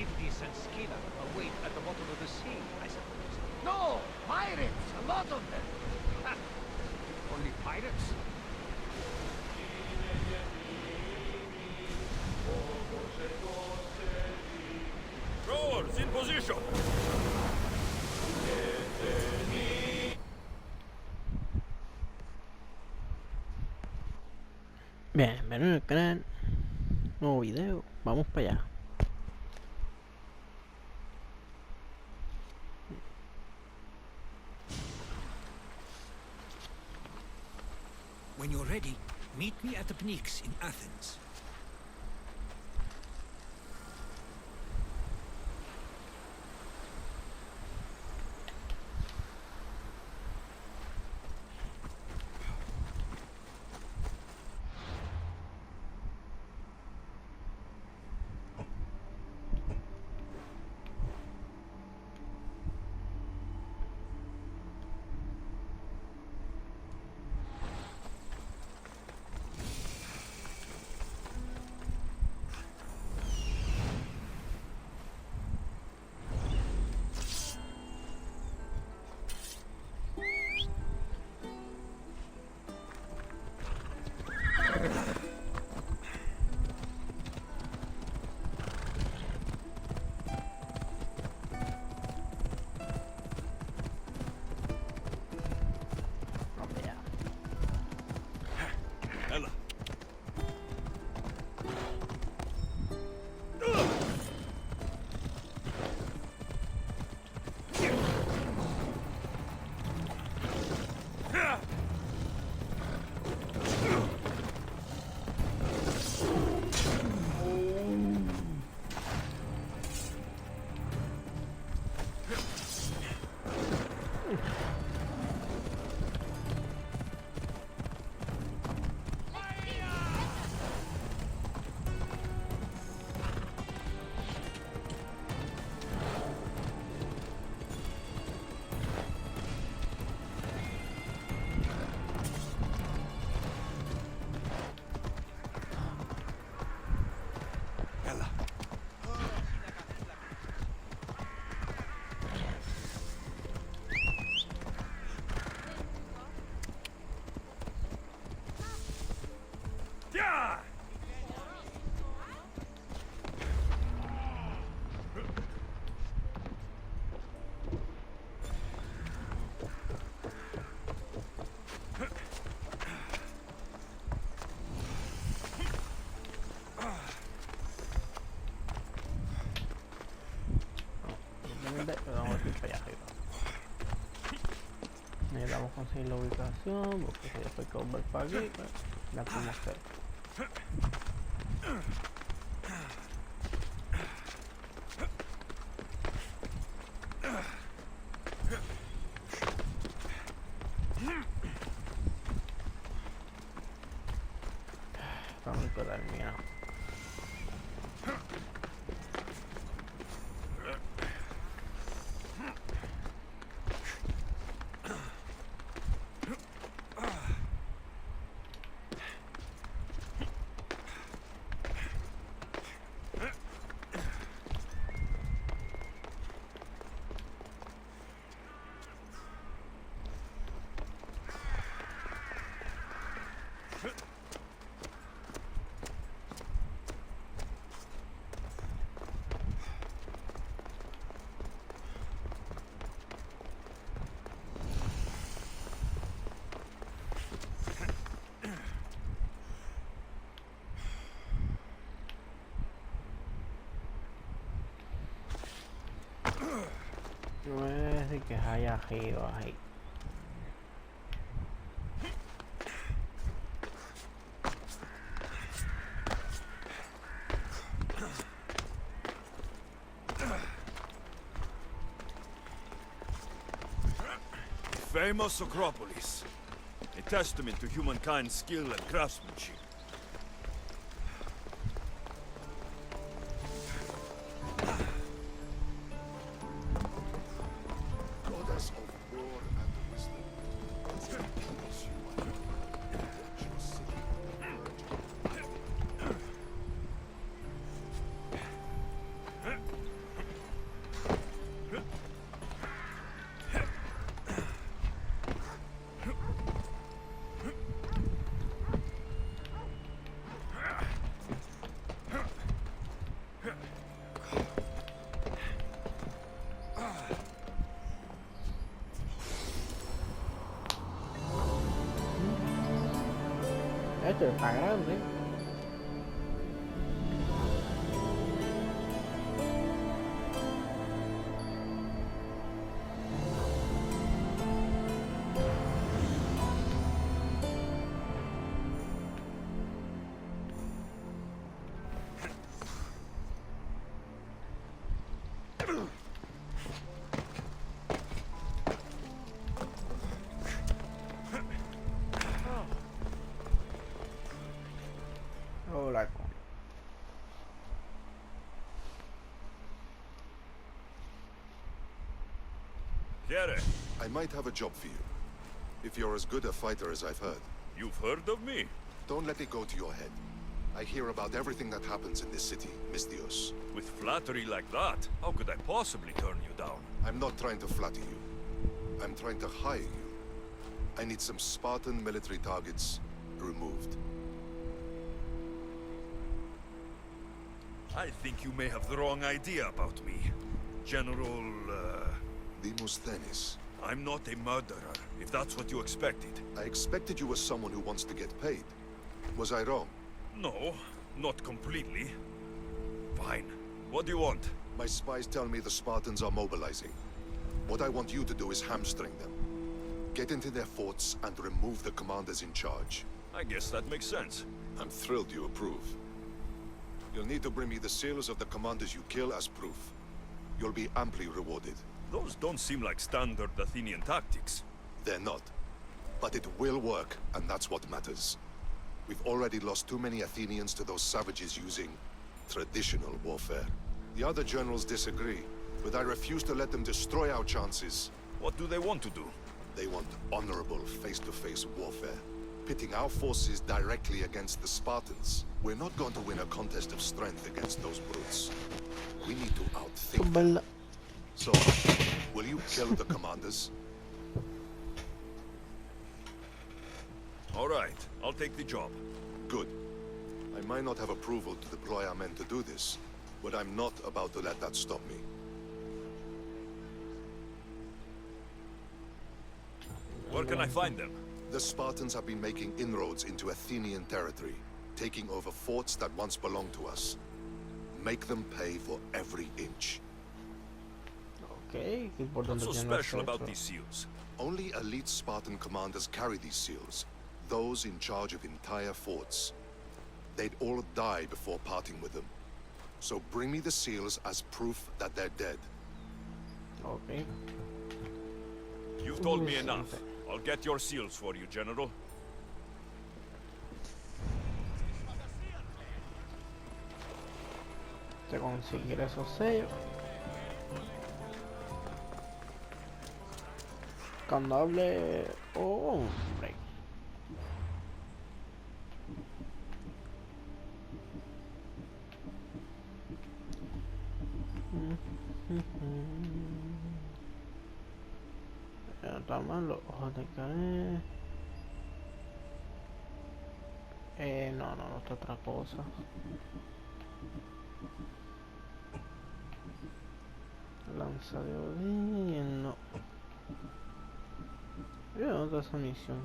Charybdis and Scylla await at the bottom of the sea, I suppose. No! Pirates! A lot of them! Ha! Only pirates? Rowers in position! Bienvenido al canal. Nuevo video. Vamos para allá. When you're ready, meet me at the Pnyx in Athens. Vamos para allá. Ella. Yeah! Simplemente vamos a ir para allá arriba. Necesitamos conseguir la ubicación porque si después que volver para aquí, pues, la podemos hacer. Vamos a terminar. No me debe decir que es allá arriba, ahí. Famous Acropolis. A testament to humankind's skill and craftsmanship. Goddess of war and wisdom. Promise you are watch your city on the verge. Pero está grande. Hola. Chiere, I might have a job for you. If you're as good a fighter as I've heard. you've heard of me? Don't let it go to your head. I hear about everything that happens in this city, Mystios. With flattery like that, how could I possibly turn you down? I'm not trying to flatter you. I'm trying to hire you. I need some Spartan military targets removed. I think you may have the wrong idea about me. General, Demosthenes. I'm not a murderer, if that's what you expected. I expected you were someone who wants to get paid. Was I wrong? No, not completely. Fine. What do you want? My spies tell me the Spartans are mobilizing. What I want you to do is hamstring them. Get into their forts and remove the commanders in charge. I guess that makes sense. I'm thrilled you approve. You'll need to bring me the seals of the commanders you kill as proof. You'll be amply rewarded. Those don't seem like standard Athenian tactics. They're not. But it will work, and that's what matters. We've already lost too many Athenians to those savages using traditional warfare. The other generals disagree, but I refuse to let them destroy our chances. What do they want to do? They want honorable face-to-face warfare, pitting our forces directly against the Spartans. We're not going to win a contest of strength against those brutes. We need to outthink them. Bella. So, will you kill the commanders? All right, I'll take the job. Good. I might not have approval to deploy our men to do this, but I'm not about to let that stop me. Where can I find them? The Spartans have been making inroads into Athenian territory, taking over forts that once belonged to us. Make them pay for every inch. Ok, qué importante What's so que no special esté about hecho. these seals? Only elite Spartan commanders carry these seals, those in charge of entire forts. They'd all die before parting with them. So bring me the seals as proof that they're dead. Ok. You've told me Uy, enough. siempre. I'll get your seals for you, General. Te conseguir esos sellos. Cuando hable... Oh, hombre. Raman los ojos de caer. No, está otra cosa. Lanza de Odín, no. Yo otra esa misión.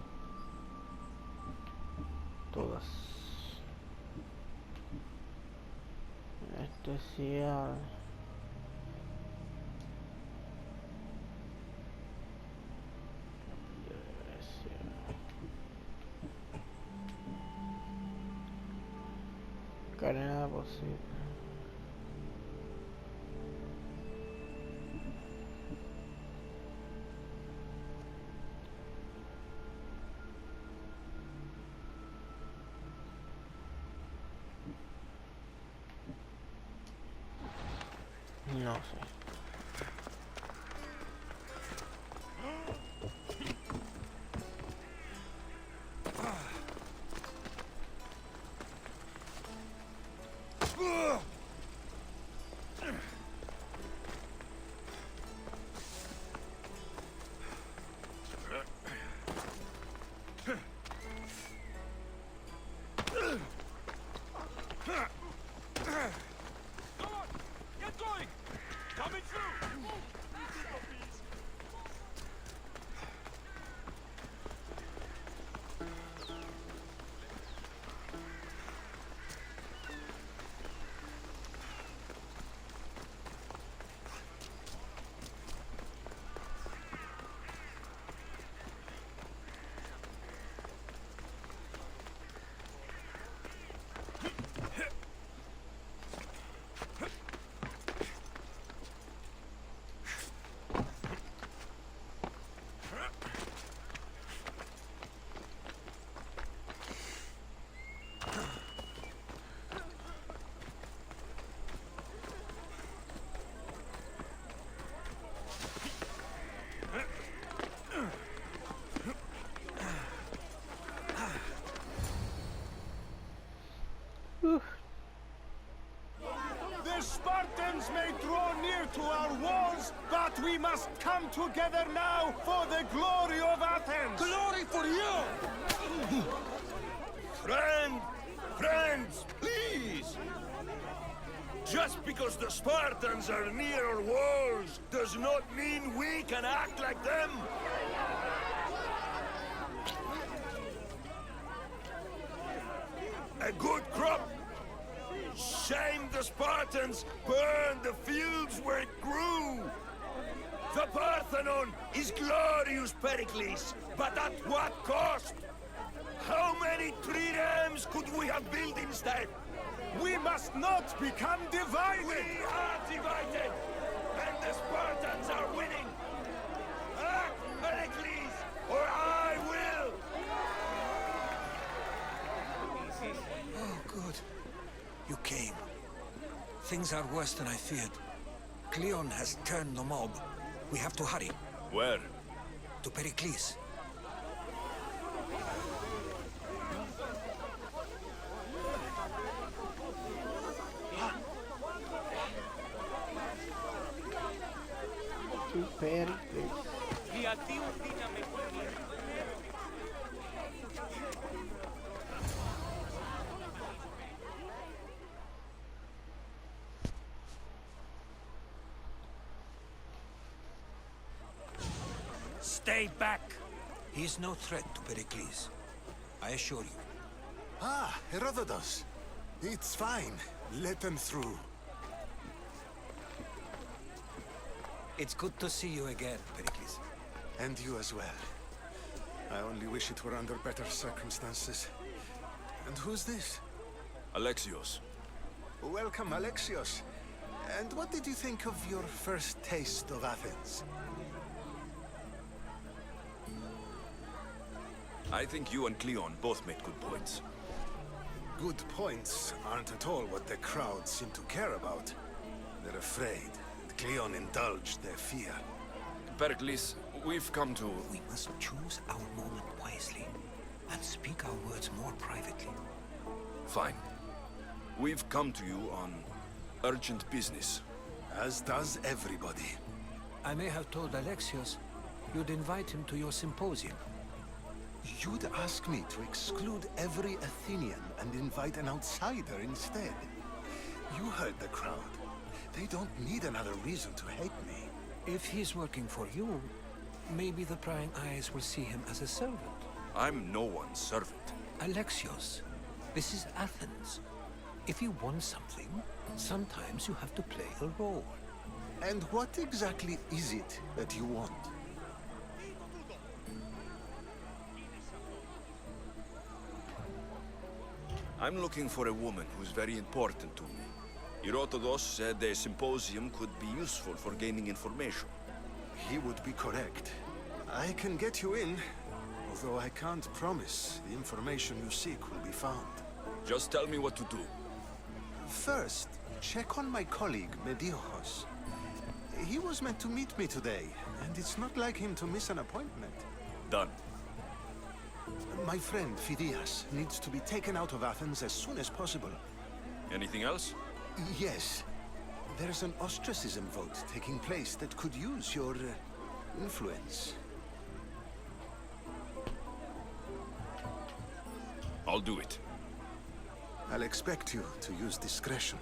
Todas. Especial. Carena posible. No sé. Get going! Coming near to our walls, but we must come together now for the glory of Athens! Glory for you! Friends, please! Just because the Spartans are near our walls does not mean we can act like them! A good crop! Shame the Spartans burned the fields where it grew! The Parthenon is glorious, Pericles, but at what cost? How many triremes could we have built instead? We must not become divided! We are divided! And the Spartans are winning! Act, Pericles, or I will! Oh, good. You came. Things are worse than I feared. Cleon has turned the mob. We have to hurry. Where? To Pericles. Του Πέρικλης. Διατίον δύναμη Stay back! He is no threat to Pericles. I assure you. Ah, Herodotus. It's fine. Let them through. It's good to see you again, Pericles. And you as well. I only wish it were under better circumstances. And who's this? Alexios. Welcome, Alexios. And what did you think of your first taste of Athens? I think you and Cleon both made good points. Good points aren't at all what the crowd seem to care about. They're afraid, and Cleon indulged their fear. Pericles, we've come to... We must choose our moment wisely and speak our words more privately. Fine. We've come to you on urgent business. As does everybody. I may have told Alexios you'd invite him to your symposium. You'd ask me to exclude every Athenian and invite an outsider instead. You heard the crowd. They don't need another reason to hate me. If he's working for you, maybe the prying eyes will see him as a servant. I'm no one's servant. Alexios, this is Athens. If you want something, sometimes you have to play a role. And what exactly is it that you want? I'm looking for a woman who's very important to me. Herodotus said a symposium could be useful for gaining information. He would be correct. I can get you in, although I can't promise the information you seek will be found. Just tell me what to do. First, check on my colleague, Mediochos. He was meant to meet me today, and it's not like him to miss an appointment. Done. My friend, Phidias, needs to be taken out of Athens as soon as possible. Anything else? Yes. There's an ostracism vote taking place that could use your influence. I'll do it. I'll expect you to use discretion.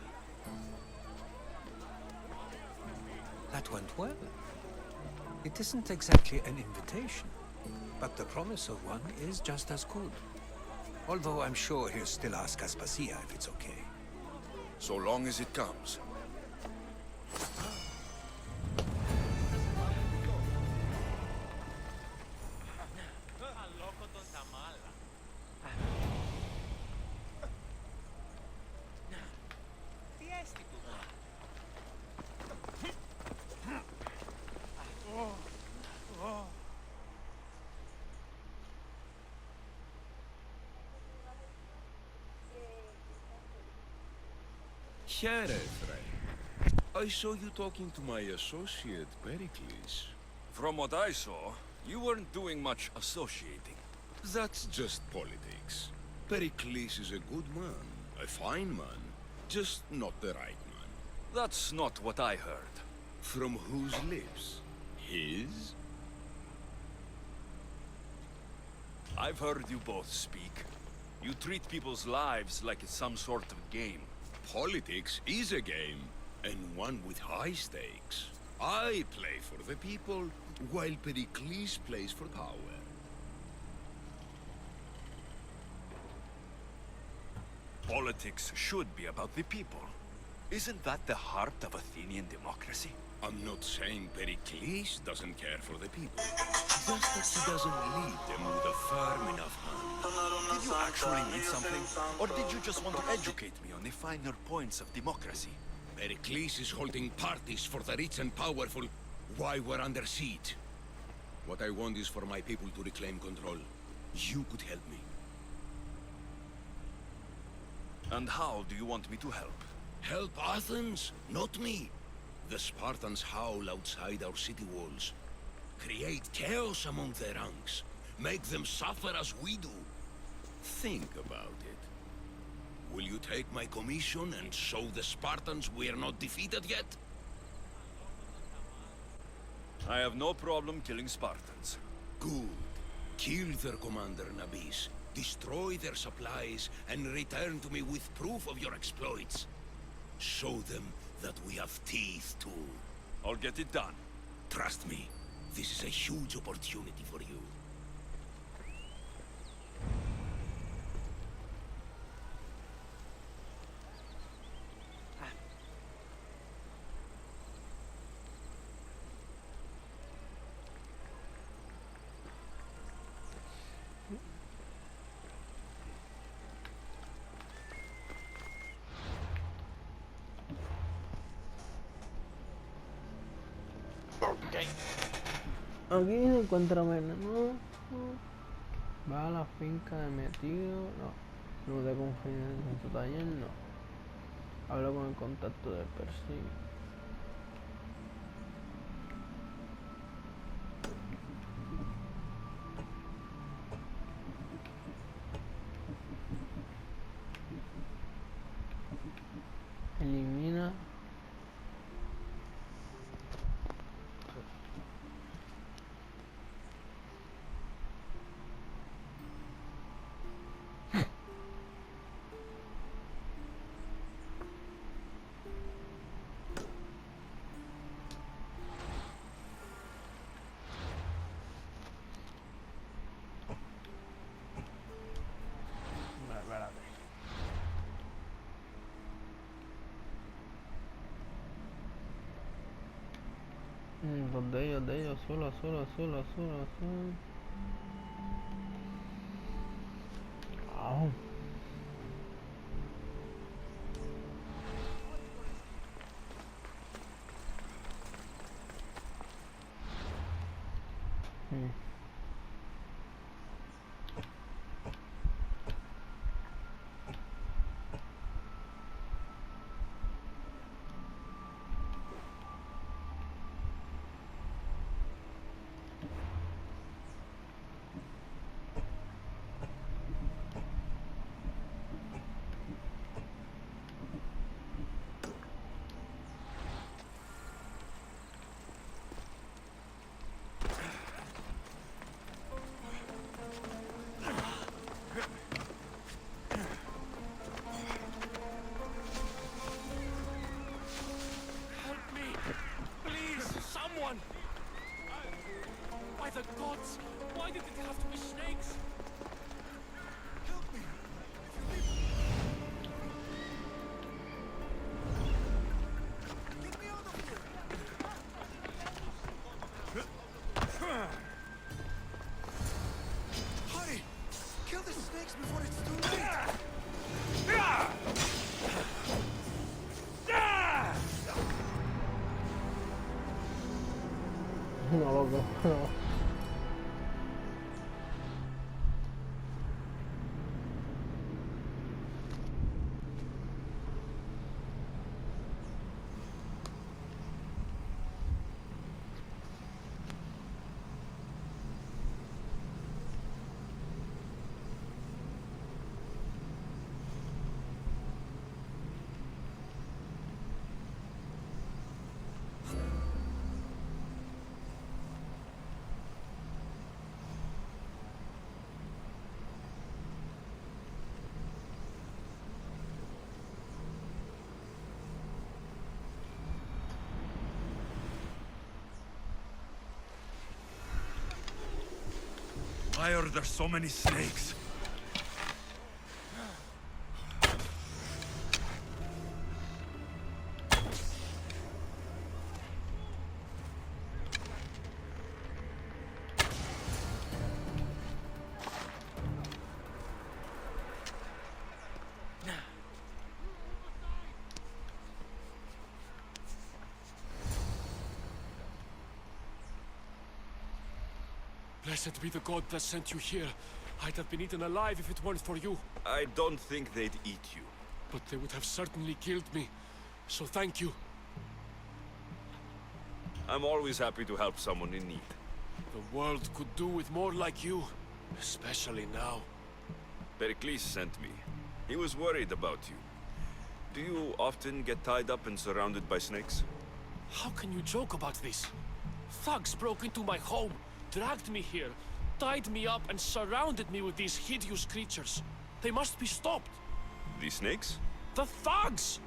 That went well. It isn't exactly an invitation, but the promise of one is just as good. Although I'm sure he'll still ask Aspasia if it's okay. So long as it comes. Here, friend. I saw you talking to my associate, Pericles. From what I saw, you weren't doing much associating. That's just politics. Pericles is a good man, a fine man, just not the right man. That's not what I heard. From whose lips? His? I've heard you both speak. You treat people's lives like it's some sort of game. Politics is a game, and one with high stakes. I play for the people, while Pericles plays for power. Politics should be about the people. Isn't that the heart of Athenian democracy? I'm not saying Pericles doesn't care for the people. Just that he doesn't lead them with a firm enough hand. Did you actually need something? Or did you just want to educate me on the finer points of democracy? Pericles is holding parties for the rich and powerful while we're under siege. What I want is for my people to reclaim control. You could help me. And how do you want me to help? Help Athens, not me. The Spartans howl outside our city walls. Create chaos among their ranks. Make them suffer as we do. Think about it. Will you take my commission and show the Spartans we are not defeated yet? I have no problem killing Spartans. Good. Kill their commander Nabis. Destroy their supplies and return to me with proof of your exploits. Show them that we have teeth too. I'll get it done. Trust me, this is a huge opportunity for you. Aquí se encuentra menú. Va a la finca de metido. No. No de confianza en su taller. No. Habla con el contacto de Percy. Elimina. Dos de ellos, solo. Au. By the gods! Why did it have to be snakes? Help me! Get me out of here! Hurry! Kill the snakes before it's too late! No, loco. No. Why are there so many snakes? Blessed be the god that sent you here. I'd have been eaten alive if it weren't for you. I don't think they'd eat you. But they would have certainly killed me. So thank you. I'm always happy to help someone in need. The world could do with more like you. Especially now. Pericles sent me. He was worried about you. Do you often get tied up and surrounded by snakes? How can you joke about this? Thugs broke into my home, dragged me here, tied me up and surrounded me with these hideous creatures. They must be stopped. The snakes? The thugs!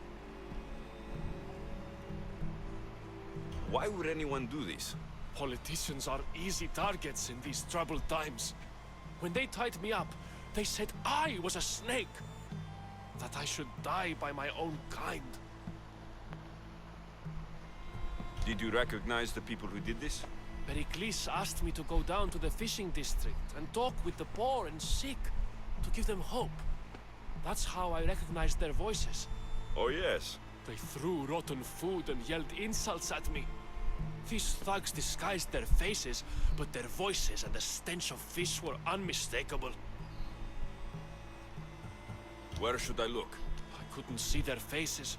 Why would anyone do this? Politicians are easy targets in these troubled times. When they tied me up, they said I was a snake. That I should die by my own kind. Did you recognize the people who did this? Pericles asked me to go down to the fishing district and talk with the poor and sick, to give them hope. That's how I recognized their voices. Oh yes. They threw rotten food and yelled insults at me. These thugs disguised their faces, but their voices and the stench of fish were unmistakable. Where should I look? I couldn't see their faces,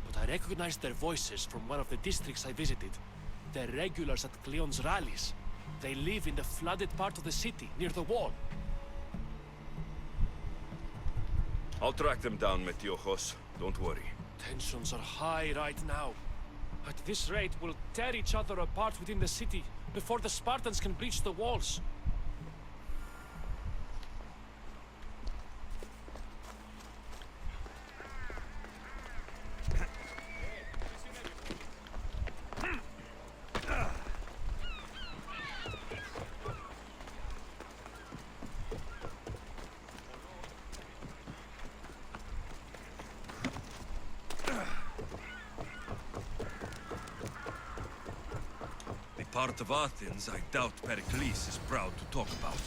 but I recognized their voices from one of the districts I visited. They're regulars at Cleon's rallies. They live in the flooded part of the city, near the wall. I'll track them down, Metiojos. Don't worry. Tensions are high right now. At this rate, we'll tear each other apart within the city, before the Spartans can breach the walls. Part of Athens I doubt Pericles is proud to talk about.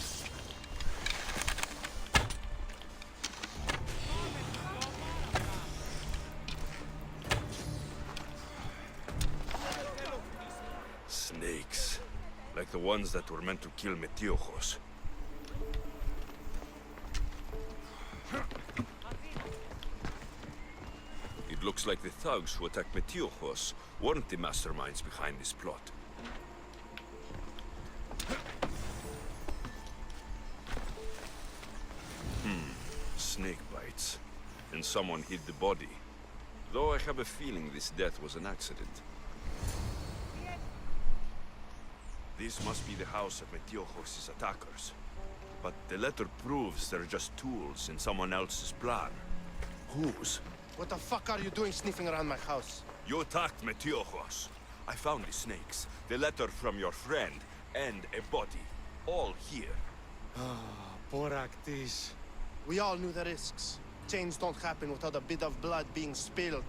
Snakes. Like the ones that were meant to kill Metiojos. It looks like the thugs who attacked Metiojos weren't the masterminds behind this plot. Snake bites. And someone hid the body. Though I have a feeling this death was an accident. This must be the house of Metiojos' attackers. But the letter proves they're just tools in someone else's plan. Whose? What the fuck are you doing sniffing around my house? You attacked Metiojos. I found the snakes, the letter from your friend, and a body. All here. Boraktis. We all knew the risks. Change don't happen without a bit of blood being spilled.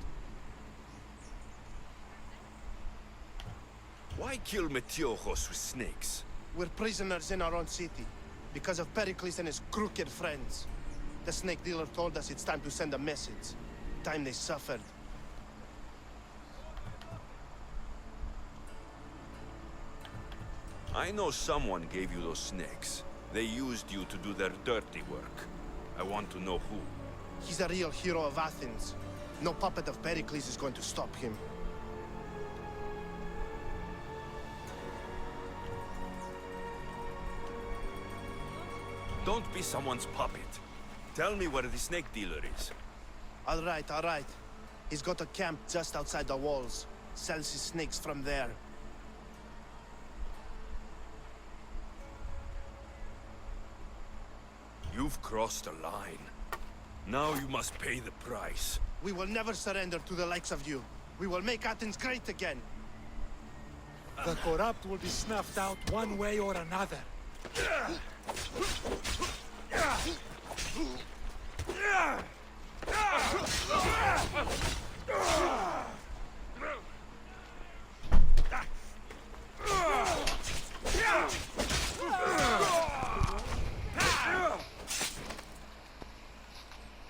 Why kill Metiojos with snakes? We're prisoners in our own city, because of Pericles and his crooked friends. The snake dealer told us it's time to send a message. Time they suffered. I know someone gave you those snakes. They used you to do their dirty work. I want to know who. He's a real hero of Athens. No puppet of Pericles is going to stop him. Don't be someone's puppet. Tell me where the snake dealer is. All right. He's got a camp just outside the walls. Sells his snakes from there. You've crossed a line. Now you must pay the price. We will never surrender to the likes of you. We will make Athens great again. The corrupt will be snuffed out one way or another.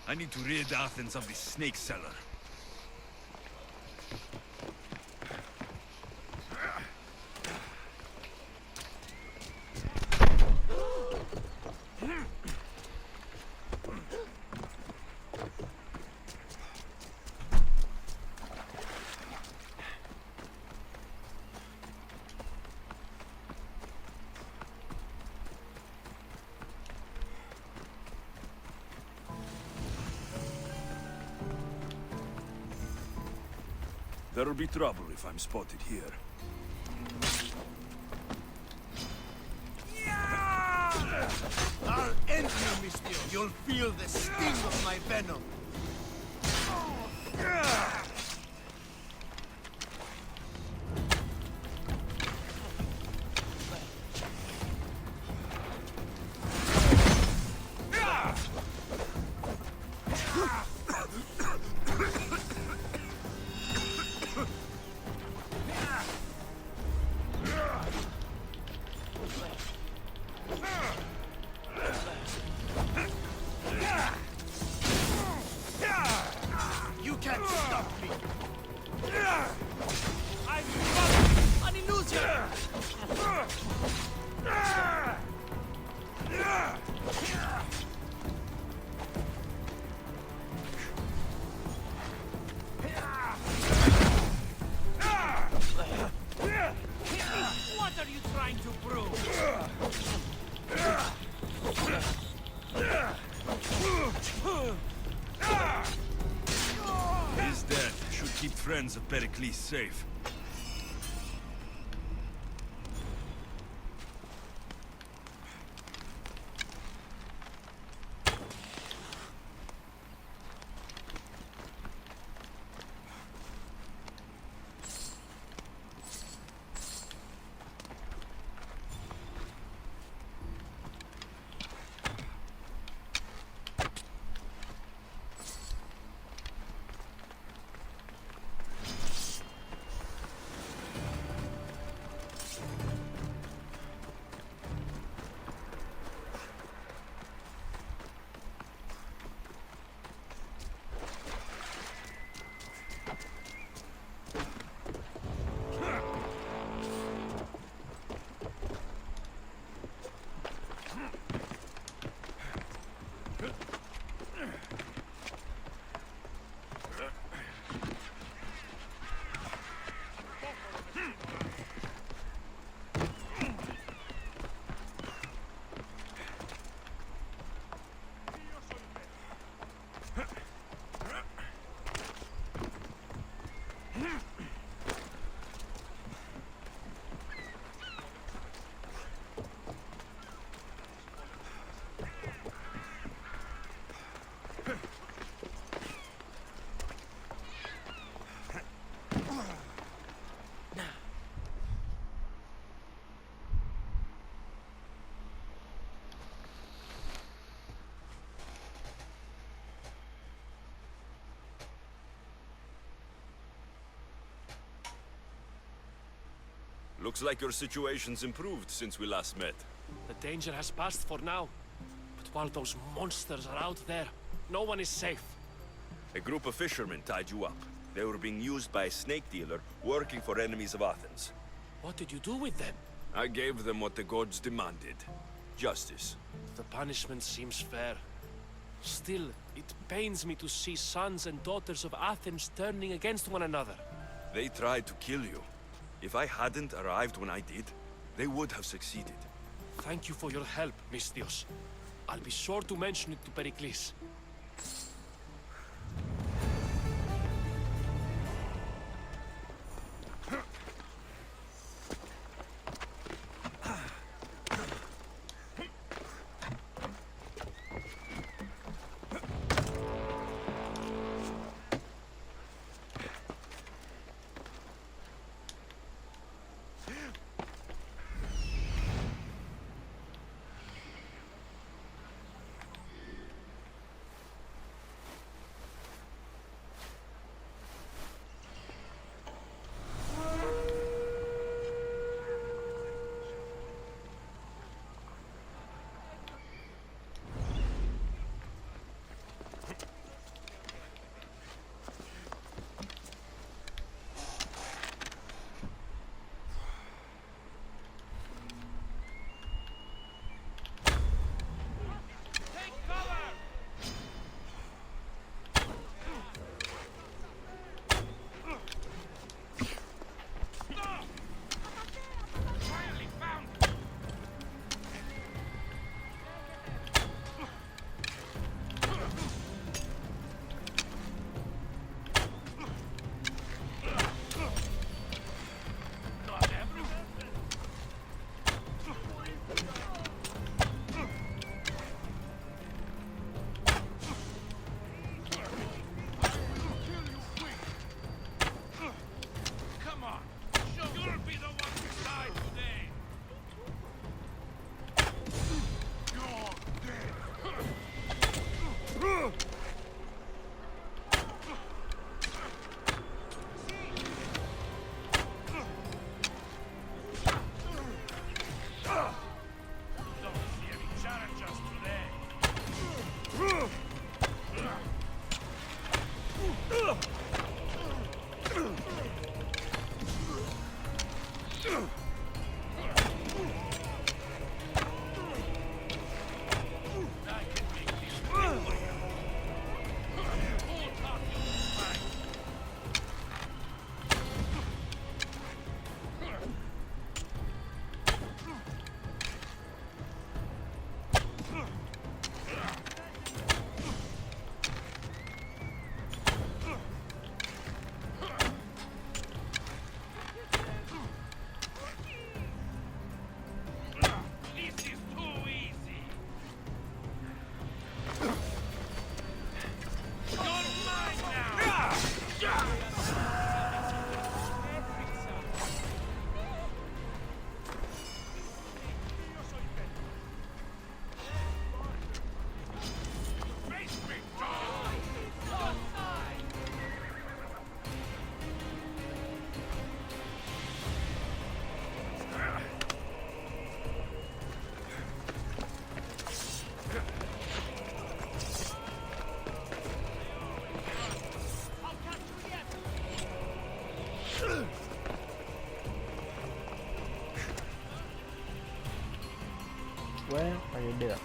I need to rid Athens of this snake seller. There'll be trouble if I'm spotted here. I'll end you, Mistio. You'll feel the sting of my venom. You can't stop me. I'm an illusion! What are you trying to prove? His death should keep friends of Pericles safe. Looks like your situation's improved since we last met. The danger has passed for now. But while those monsters are out there, no one is safe. A group of fishermen tied you up. They were being used by a snake dealer working for enemies of Athens. What did you do with them? I gave them what the gods demanded. Justice. The punishment seems fair. Still, it pains me to see sons and daughters of Athens turning against one another. They tried to kill you. If I hadn't arrived when I did, they would have succeeded. Thank you for your help, Misthios. I'll be sure to mention it to Pericles. Bueno, ahí olvida.